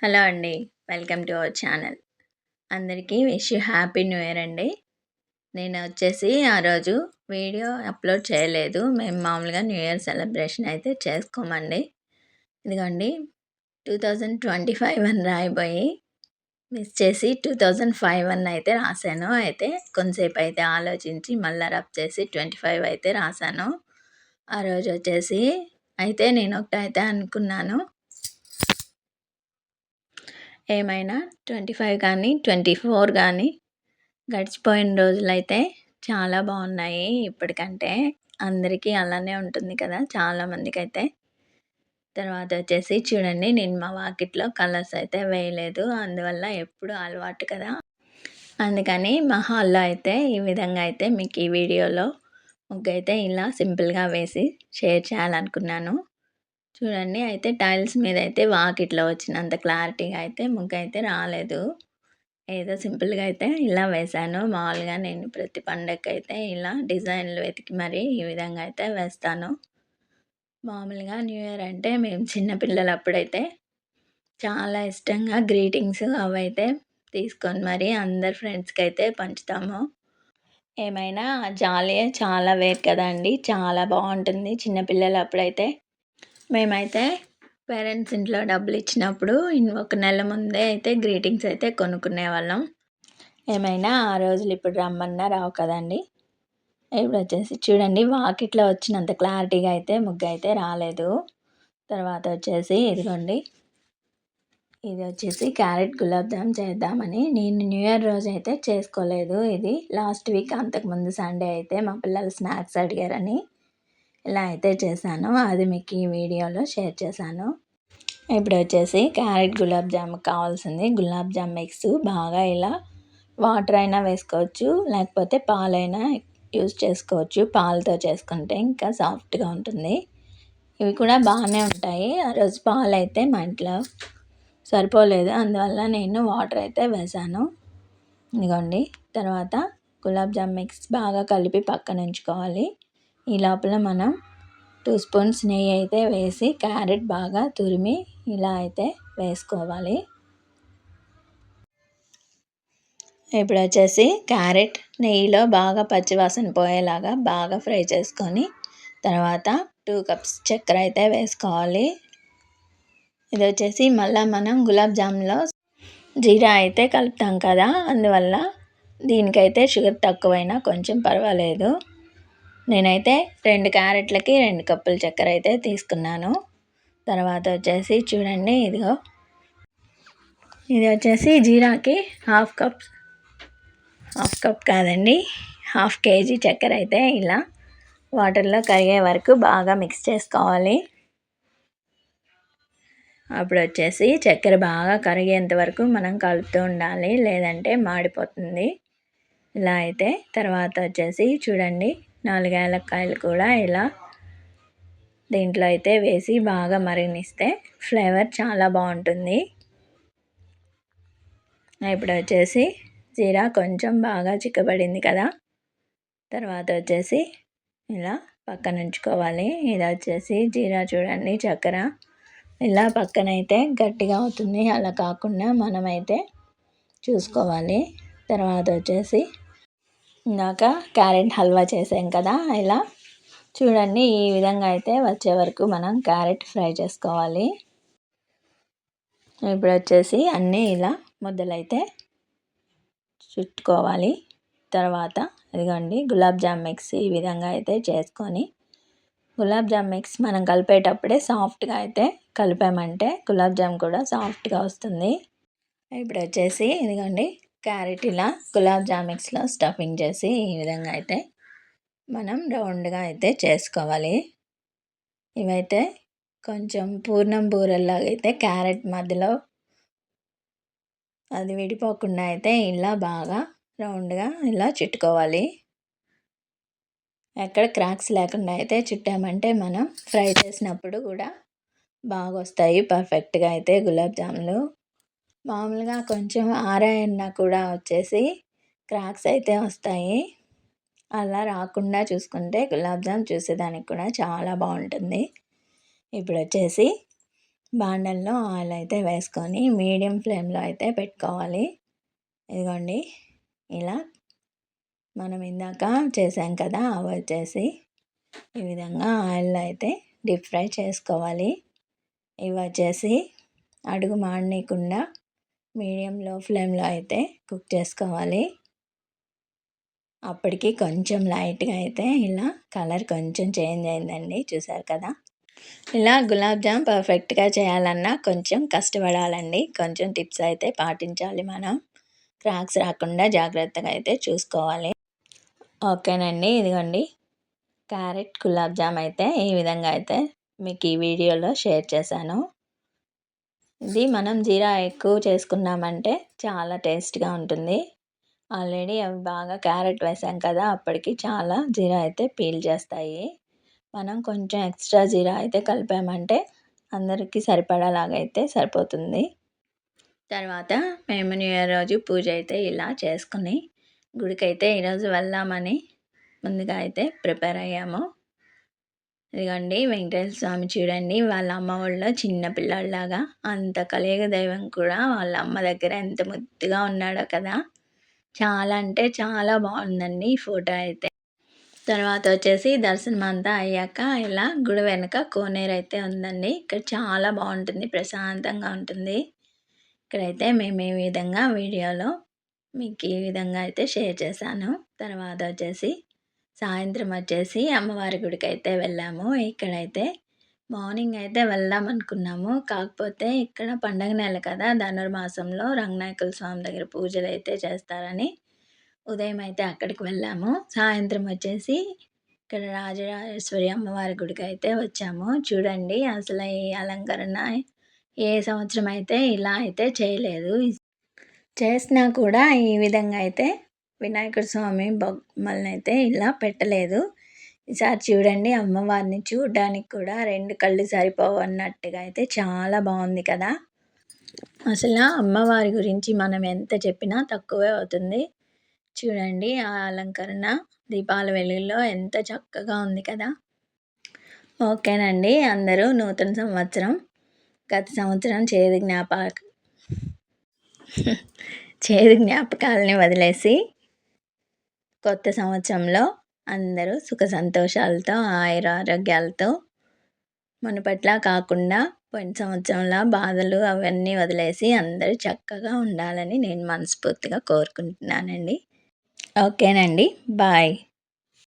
Hello అండి. Welcome to our channel. అందరికీ wish you happy new year అండి. నేను వచ్చేసి ఆ రోజు వీడియో అప్లోడ్ చేయలేదు. మేము మామూలుగా న్యూ ఇయర్ సెలబ్రేషన్ అయితే చేసుకోమండి. ఇదిగోండి 2025 అని రాయబోయి మిస్ చేసి 2005 అని అయితే రాశాను. అయితే కొంతసేపు అయితే ఆలోచించి మళ్ళీ రబ్ చేసి 25 అయితే రాశాను. ఆ రోజు వచ్చేసి అయితే నేను ఒకటైతే అనుకున్నాను, ఏమైనా 25 కానీ 24 కానీ గడిచిపోయిన రోజులైతే చాలా బాగున్నాయి ఇప్పటికంటే. అందరికీ అలానే ఉంటుంది కదా చాలామందికైతే. తర్వాత వచ్చేసి చూడండి, నేను మా వాకిట్లో కలర్స్ అయితే వేయలేదు, అందువల్ల ఎప్పుడు అలవాటు కదా, అందుకని మా హాల్లో అయితే ఈ విధంగా అయితే మీకు ఈ వీడియోలో ముగ్గైతే ఇలా సింపుల్గా వేసి షేర్ చేయాలనుకున్నాను. చూడండి, అయితే టైల్స్ మీద అయితే వాకిట్లో వచ్చినంత క్లారిటీగా అయితే ముగ్గు అయితే రాలేదు. ఏదో సింపుల్గా అయితే ఇలా వేశాను. మామూలుగా నేను ప్రతి పండగకి అయితే ఇలా డిజైన్లు వెతికి మరీ ఈ విధంగా అయితే వేస్తాను. మామూలుగా న్యూ ఇయర్ అంటే మేము చిన్నపిల్లలప్పుడైతే చాలా ఇష్టంగా గ్రీటింగ్స్ అవైతే తీసుకొని మరి అందరు ఫ్రెండ్స్కి అయితే పంచుతాము. ఏమైనా జాలీయే చాలా వేరు కదండి, చాలా బాగుంటుంది. చిన్నపిల్లలు అప్పుడైతే మేమైతే పేరెంట్స్ ఇంట్లో డబ్బులు ఇచ్చినప్పుడు ఒక నెల ముందే అయితే గ్రీటింగ్స్ అయితే కొనుక్కునేవాళ్ళం. ఏమైనా ఆ రోజులు ఇప్పుడు రమ్మన్నా రావు కదండి. ఇప్పుడు వచ్చేసి చూడండి, వాకిట్లో వచ్చినంత క్లారిటీగా అయితే ముగ్గు అయితే రాలేదు. తర్వాత వచ్చేసి ఇదిగోండి, ఇది వచ్చేసి క్యారెట్ గులాబ్ జామ్ చేద్దామని నేను న్యూ ఇయర్ రోజు అయితే చేసుకోలేదు. ఇది లాస్ట్ వీక్, అంతకుముందు సండే అయితే మా పిల్లలు స్నాక్స్ అడిగారని ఇలా అయితే చేశాను. అది మీకు ఈ వీడియోలో షేర్ చేశాను. ఇప్పుడు వచ్చేసి క్యారెట్ గులాబ్ జామ్ కావాల్సింది గులాబ్ జామ్ మిక్స్. బాగా ఇలా వాటర్ అయినా వేసుకోవచ్చు, లేకపోతే పాలైనా యూజ్ చేసుకోవచ్చు. పాలతో చేసుకుంటే ఇంకా సాఫ్ట్గా ఉంటుంది. ఇవి కూడా బాగానే ఉంటాయి. ఆ రోజు పాలు అయితే మా ఇంట్లో సరిపోలేదు, అందువల్ల నేను వాటర్ అయితే వేసాను. ఇదిగోండి, తర్వాత గులాబ్ జామ్ మిక్స్ బాగా కలిపి పక్కన ఉంచుకోవాలి. ఈ లోపల మనం 2 స్పూన్స్ నెయ్యి అయితే వేసి క్యారెట్ బాగా తురిమి ఇలా అయితే వేసుకోవాలి. ఇప్పుడు వచ్చేసి క్యారెట్ నెయ్యిలో బాగా పచ్చివాసన పోయేలాగా బాగా ఫ్రై చేసుకొని తర్వాత 2 కప్స్ చక్కెర అయితే వేసుకోవాలి. ఇది వచ్చేసి మళ్ళీ మనం గులాబ్ జామ్లో జీరా అయితే కలుపుతాం కదా, అందువల్ల దీనికైతే షుగర్ తక్కువైనా కొంచెం పర్వాలేదు. నేనైతే 2 క్యారెట్లకి 2 కప్పుల చక్కెర అయితే తీసుకున్నాను. తర్వాత వచ్చేసి చూడండి, ఇదిగో ఇది వచ్చేసి జీరాకి హాఫ్ కప్ కాదండి, హాఫ్ కేజీ చక్కెర అయితే ఇలా వాటర్లో కరిగే వరకు బాగా మిక్స్ చేసుకోవాలి. అప్పుడు వచ్చేసి చక్కెర బాగా కరిగేంత వరకు మనం కలుపుతూ ఉండాలి, లేదంటే మాడిపోతుంది. ఇలా అయితే తర్వాత వచ్చేసి చూడండి, 4 యాలక్కాయలు కూడా ఇలా దీంట్లో అయితే వేసి బాగా మరిగినిస్తే ఫ్లేవర్ చాలా బాగుంటుంది. ఇప్పుడు వచ్చేసి జీరా కొంచెం బాగా చిక్కబడింది కదా, తర్వాత వచ్చేసి ఇలా పక్కన ఉంచుకోవాలి. ఇది వచ్చేసి జీరా చూడండి, చక్కెర ఇలా పక్కనైతే గట్టిగా అవుతుంది, అలా కాకుండా మనమైతే చూసుకోవాలి. తర్వాత వచ్చేసి ఇందాక క్యారెట్ హల్వా చేసాం కదా, ఇలా చూడండి ఈ విధంగా అయితే వచ్చే వరకు మనం క్యారెట్ ఫ్రై చేసుకోవాలి. ఇప్పుడు వచ్చేసి అన్నీ ఇలా ముద్దలైతే చుట్టుకోవాలి. తర్వాత ఇదిగోండి గులాబ్ జామ్ మిక్స్ ఈ విధంగా అయితే చేసుకొని, గులాబ్ జామ్ మిక్స్ మనం కలిపేటప్పుడే సాఫ్ట్గా అయితే కలిపామంటే గులాబ్ జామ్ కూడా సాఫ్ట్గా వస్తుంది. ఇప్పుడు వచ్చేసి ఇదిగోండి క్యారెట్ ఇలా గులాబ్ జామ్ మిక్స్లో స్టఫింగ్ చేసి ఈ విధంగా అయితే మనం రౌండ్గా అయితే చేసుకోవాలి. ఇవైతే కొంచెం పూర్ణం బూరెల్లాగా అయితే క్యారెట్ మధ్యలో అది విడిపోకుండా అయితే ఇలా బాగా రౌండ్గా ఇలా చుట్టుకోవాలి. ఎక్కడ క్రాక్స్ లేకుండా అయితే చుట్టామంటే మనం ఫ్రై చేసినప్పుడు కూడా బాగా వస్తాయి పర్ఫెక్ట్గా అయితే గులాబ్ జాములు. మామూలుగా కొంచెం ఆరాయన్నా కూడా వచ్చేసి క్రాక్స్ అయితే వస్తాయి. అలా రాకుండా చూసుకుంటే గులాబ్ జామ్ చూసేదానికి కూడా చాలా బాగుంటుంది. ఇప్పుడు వచ్చేసి బాండల్లో ఆయిల్ అయితే వేసుకొని మీడియం ఫ్లేమ్లో అయితే పెట్టుకోవాలి. ఇదిగోండి ఇలా మనం ఇందాక చేసాం కదా, అవి వచ్చేసి ఈ విధంగా ఆయిల్లో అయితే డీప్ ఫ్రై చేసుకోవాలి. ఇవి వచ్చేసి అడుగు మాడనీయకుండా మీడియం ఫ్లేమ్లో అయితే కుక్ చేసుకోవాలి. అప్పటికి కొంచెం లైట్గా అయితే ఇలా కలర్ కొంచెం చేంజ్ అయిందండి, చూసారు కదా. ఇలా గులాబ్ జామ్ పర్ఫెక్ట్గా చేయాలన్నా కొంచెం కష్టపడాలండి, కొంచెం టిప్స్ అయితే పాటించాలి మనం. క్రాక్స్ రాకుండా జాగ్రత్తగా అయితే చూసుకోవాలి. ఓకేనండి, ఇదిగోండి క్యారెట్ గులాబ్ జామ్ అయితే ఈ విధంగా అయితే మీకు ఈ వీడియోలో షేర్ చేశాను. ఇది మనం జీరా ఎక్కువ చేసుకున్నామంటే చాలా టేస్ట్గా ఉంటుంది. ఆల్రెడీ అవి బాగా క్యారెట్ వేసాం కదా, అప్పటికి చాలా జీరా అయితే పీల్ చేస్తాయి. మనం కొంచెం ఎక్స్ట్రా జీరా అయితే కలిపామంటే అందరికీ సరిపడాలాగైతే సరిపోతుంది. తర్వాత మేము న్యూ ఇయర్ రోజు పూజ అయితే ఇలా చేసుకుని గుడికైతే ఈరోజు వెళ్దామని ముందుగా అయితే ప్రిపేర్ అయ్యాము. ఇదిగోండి వెంకటేశ్వర స్వామి చూడండి, వాళ్ళ అమ్మ వాళ్ళ చిన్న పిల్లాడిలాగా, అంత కలియుగ దైవం కూడా వాళ్ళ అమ్మ దగ్గర ఎంత ముద్దుగా ఉన్నాడో కదా. చాలా అంటే చాలా బాగుందండి ఈ ఫోటో అయితే. తర్వాత వచ్చేసి దర్శనం అంతా అయ్యాక ఇలా గుడి వెనక కోనేరు అయితే ఉందండి. ఇక్కడ చాలా బాగుంటుంది, ప్రశాంతంగా ఉంటుంది. ఇక్కడైతే మేము ఈ విధంగా వీడియోలో మీకు ఈ విధంగా అయితే షేర్ చేశాను. తర్వాత వచ్చేసి సాయంత్రం వచ్చేసి అమ్మవారి గుడికి అయితే వెళ్ళాము. ఇక్కడైతే మార్నింగ్ అయితే వెళ్దాం అనుకున్నాము, కాకపోతే ఇక్కడ పండగ నెల కదా, ధనుర్మాసంలో రంగనాయకుల స్వామి దగ్గర పూజలు అయితే చేస్తారని ఉదయం అయితే అక్కడికి వెళ్ళాము. సాయంత్రం వచ్చేసి ఇక్కడ రాజరాజేశ్వరి అమ్మవారి గుడికి అయితే వచ్చాము. చూడండి అసలు ఈ అలంకరణ ఏ సంవత్సరం అయితే ఇలా అయితే చేయలేదు. చేసినా కూడా ఈ విధంగా అయితే వినాయకుడి స్వామి బొమ్మలను అయితే ఇలా పెట్టలేదు. ఈసారి చూడండి అమ్మవారిని చూడడానికి కూడా 2 కళ్ళు సరిపోవు అన్నట్టుగా అయితే చాలా బాగుంది కదా. అసలు అమ్మవారి గురించి మనం ఎంత చెప్పినా తక్కువే అవుతుంది. చూడండి ఆ అలంకరణ దీపాల వెలుగులో ఎంత చక్కగా ఉంది కదా. ఓకేనండి, అందరూ నూతన సంవత్సరం, గత సంవత్సరం చేదు జ్ఞాపకాలని వదిలేసి కొత్త సంవత్సరంలో అందరూ సుఖ సంతోషాలతో ఆయురారోగ్యాలతో మునుపట్లా కాకుండా పోయిన సంవత్సరంలో బాధలు అవన్నీ వదిలేసి అందరూ చక్కగా ఉండాలని నేను మనస్ఫూర్తిగా కోరుకుంటున్నానండి. ఓకేనండి, బాయ్.